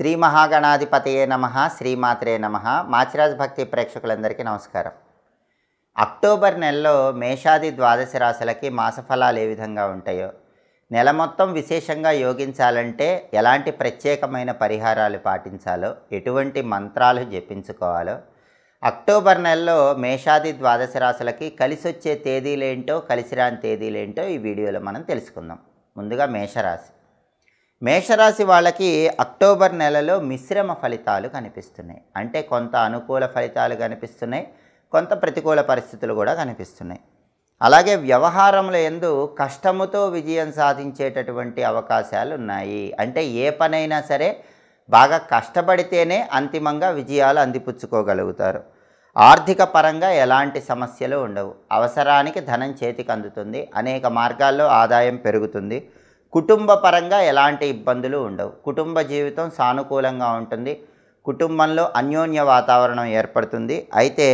శ్రీ మహాగణాధిపతయే నమః శ్రీమాత్రే నమః మాచిరాజ్ భక్తి ప్రేక్షకులందరికీ నమస్కారం. అక్టోబర్ నెలలో మేషాది ద్వాదశ రాశులకి మాసఫలాలు ఏ విధంగా ఉంటాయో, నెల మొత్తం విశేషంగా యోగించాలంటే ఎలాంటి ప్రత్యేకమైన పరిహారాలు పాటించాలో, ఎటువంటి మంత్రాలు జపించుకోవాలో, అక్టోబర్ నెలలో మేషాది ద్వాదశ రాశులకి కలిసొచ్చే తేదీలేంటో కలిసిరాని తేదీలేంటో ఈ వీడియోలో మనం తెలుసుకుందాం. ముందుగా మేషరాశి వాళ్ళకి అక్టోబర్ నెలలో మిశ్రమ ఫలితాలు కనిపిస్తున్నాయి. అంటే కొంత అనుకూల ఫలితాలు కనిపిస్తున్నాయి, కొంత ప్రతికూల పరిస్థితులు కూడా కనిపిస్తున్నాయి. అలాగే వ్యవహారంలో యందు కష్టముతో విజయం సాధించేటటువంటి అవకాశాలు ఉన్నాయి. అంటే ఏ పనైనా సరే బాగా కష్టపడితేనే అంతిమంగా విజయాలు అందిపుచ్చుకోగలుగుతారు. ఆర్థిక పరంగా ఎలాంటి సమస్యలు ఉండవు. అవసరానికి ధనం చేతికి అందుతుంది. అనేక మార్గాల్లో ఆదాయం పెరుగుతుంది. కుటుంబ పరంగా ఎలాంటి ఇబ్బందులు ఉండవు. కుటుంబ జీవితం సానుకూలంగా ఉంటుంది. కుటుంబంలో అన్యోన్య వాతావరణం ఏర్పడుతుంది. అయితే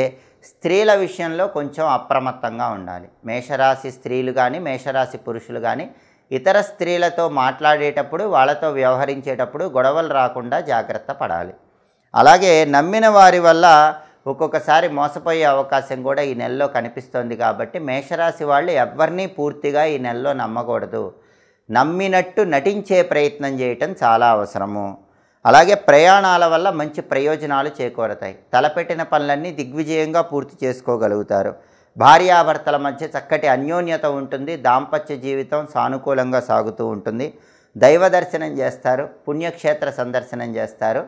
స్త్రీల విషయంలో కొంచెం అప్రమత్తంగా ఉండాలి. మేషరాశి స్త్రీలు కానీ మేషరాశి పురుషులు కానీ ఇతర స్త్రీలతో మాట్లాడేటప్పుడు, వాళ్ళతో వ్యవహరించేటప్పుడు గొడవలు రాకుండా జాగ్రత్త పడాలి. అలాగే నమ్మిన వారి వల్ల ఒక్కొక్కసారి మోసపోయే అవకాశం కూడా ఈ నెలలో కనిపిస్తోంది. కాబట్టి మేషరాశి వాళ్ళు ఎవరినీ పూర్తిగా ఈ నెలలో నమ్మకూడదు. నమ్మినట్టు నటించే ప్రయత్నం చేయటం చాలా అవసరము. అలాగే ప్రయాణాల వల్ల మంచి ప్రయోజనాలు చేకూరతాయి. తలపెట్టిన పనులన్నీ దిగ్విజయంగా పూర్తి చేసుకోగలుగుతారు. భార్యాభర్తల మధ్య చక్కటి అన్యోన్యత ఉంటుంది. దాంపత్య జీవితం సానుకూలంగా సాగుతూ ఉంటుంది. దైవ దర్శనం చేస్తారు, పుణ్యక్షేత్ర సందర్శనం చేస్తారు.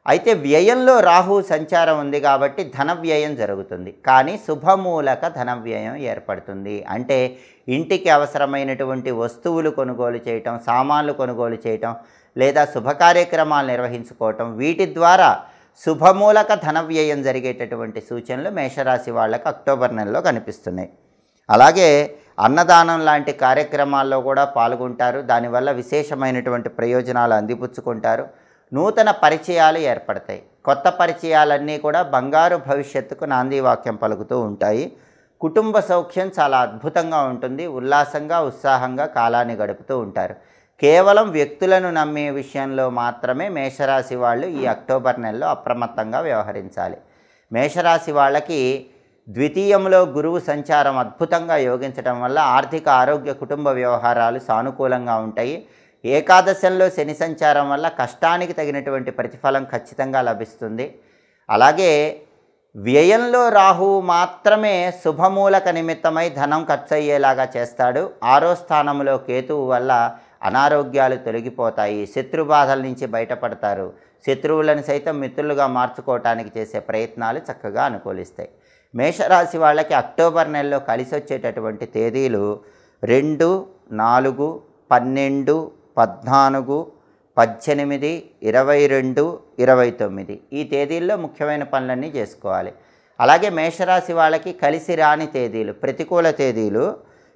అయితే వ్యయంలో రాహు సంచారం ఉంది కాబట్టి ధన వ్యయం జరుగుతుంది. కానీ శుభమూలక ధన వ్యయం ఏర్పడుతుంది. అంటే ఇంటికి అవసరమైనటువంటి వస్తువులు కొనుగోలు చేయటం, సామాన్లు కొనుగోలు చేయటం, లేదా శుభ కార్యక్రమాలు నిర్వహించుకోవటం, వీటి ద్వారా శుభమూలక ధన వ్యయం జరిగేటటువంటి సూచనలు మేషరాశి వాళ్ళకి అక్టోబర్ నెలలో కనిపిస్తున్నాయి. అలాగే అన్నదానం లాంటి కార్యక్రమాల్లో కూడా పాల్గొంటారు. దానివల్ల విశేషమైనటువంటి ప్రయోజనాలు అందిపుచ్చుకుంటారు. నూతన పరిచయాలు ఏర్పడతాయి. కొత్త పరిచయాలన్నీ కూడా బంగారు భవిష్యత్తుకు నాంది వాక్యం పలుకుతూ ఉంటాయి. కుటుంబ సౌఖ్యం చాలా అద్భుతంగా ఉంటుంది. ఉల్లాసంగా ఉత్సాహంగా కాలాన్ని గడుపుతూ ఉంటారు. కేవలం వ్యక్తులను నమ్మే విషయంలో మాత్రమే మేషరాశి వాళ్ళు ఈ అక్టోబర్ నెలలో అప్రమత్తంగా వ్యవహరించాలి. మేషరాశి వాళ్ళకి ద్వితీయంలో గురువు సంచారం అద్భుతంగా యోగించడం వల్ల ఆర్థిక ఆరోగ్య కుటుంబ వ్యవహారాలు సానుకూలంగా ఉంటాయి. ఏకాదశంలో శని సంచారం వల్ల కష్టానికి తగినటువంటి ప్రతిఫలం ఖచ్చితంగా లభిస్తుంది. అలాగే వ్యయంలో రాహువు మాత్రమే శుభమూలక నిమిత్తమై ధనం ఖర్చు అయ్యేలాగా చేస్తాడు. 6వ స్థానంలో కేతువు వల్ల అనారోగ్యాలు తొలగిపోతాయి. శత్రుబాధల నుంచి బయటపడతారు. శత్రువులను సైతం మిత్రులుగా మార్చుకోవటానికి చేసే ప్రయత్నాలు చక్కగా అనుకూలిస్తాయి. మేషరాశి వాళ్ళకి అక్టోబర్ నెలలో కలిసి వచ్చేటటువంటి తేదీలు 2, 4, 12, 14, 18, 22, 29 ఈ తేదీల్లో ముఖ్యమైన పనులన్నీ చేసుకోవాలి. అలాగే మేషరాశి వాళ్ళకి కలిసి రాని తేదీలు, ప్రతికూల తేదీలు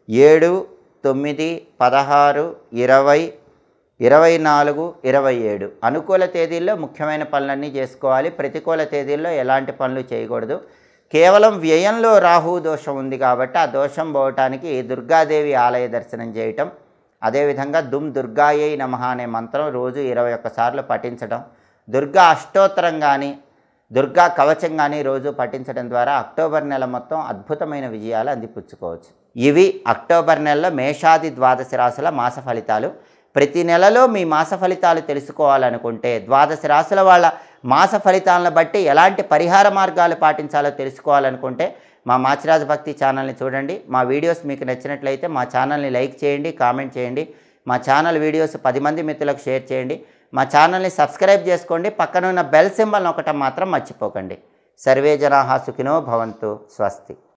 7, 9, 16, 20, 24, 27 అనుకూల తేదీల్లో ముఖ్యమైన పనులన్నీ చేసుకోవాలి. ప్రతికూల తేదీల్లో ఎలాంటి పనులు చేయకూడదు. కేవలం వ్యయంలో రాహు దోషం ఉంది కాబట్టి ఆ దోషం పోవటానికి దుర్గాదేవి ఆలయ దర్శనం చేయటం, అదేవిధంగా దుర్గాయై నమః అనే మంత్రం రోజు 21 సార్లు పఠించడం, దుర్గా అష్టోత్తరం కానీ దుర్గా కవచం కానీ రోజు పఠించడం ద్వారా అక్టోబర్ నెల మొత్తం అద్భుతమైన విజయాలు అందిపుచ్చుకోవచ్చు. ఇవి అక్టోబర్ నెలలో మేషాది ద్వాదశ రాశుల మాస ఫలితాలు. ప్రతి నెలలో మీ మాస ఫలితాలు తెలుసుకోవాలనుకుంటే, ద్వాదశ రాశుల వాళ్ళ మాస ఫలితాలను బట్టి ఎలాంటి పరిహార మార్గాలు పాటించాలో తెలుసుకోవాలనుకుంటే మా మాచిరాజ్ భక్తి ఛానల్ని చూడండి. మా వీడియోస్ మీకు నచ్చినట్లయితే మా ఛానల్ని లైక్ చేయండి, కామెంట్ చేయండి. మా ఛానల్ వీడియోస్ 10 మంది మిత్రులకు షేర్ చేయండి. మా ఛానల్ని సబ్స్క్రైబ్ చేసుకోండి. పక్కన ఉన్న బెల్ సింబల్ నొక్కటం మాత్రం మర్చిపోకండి. సర్వే జనాః సుఖినో భవంతు. స్వస్తి.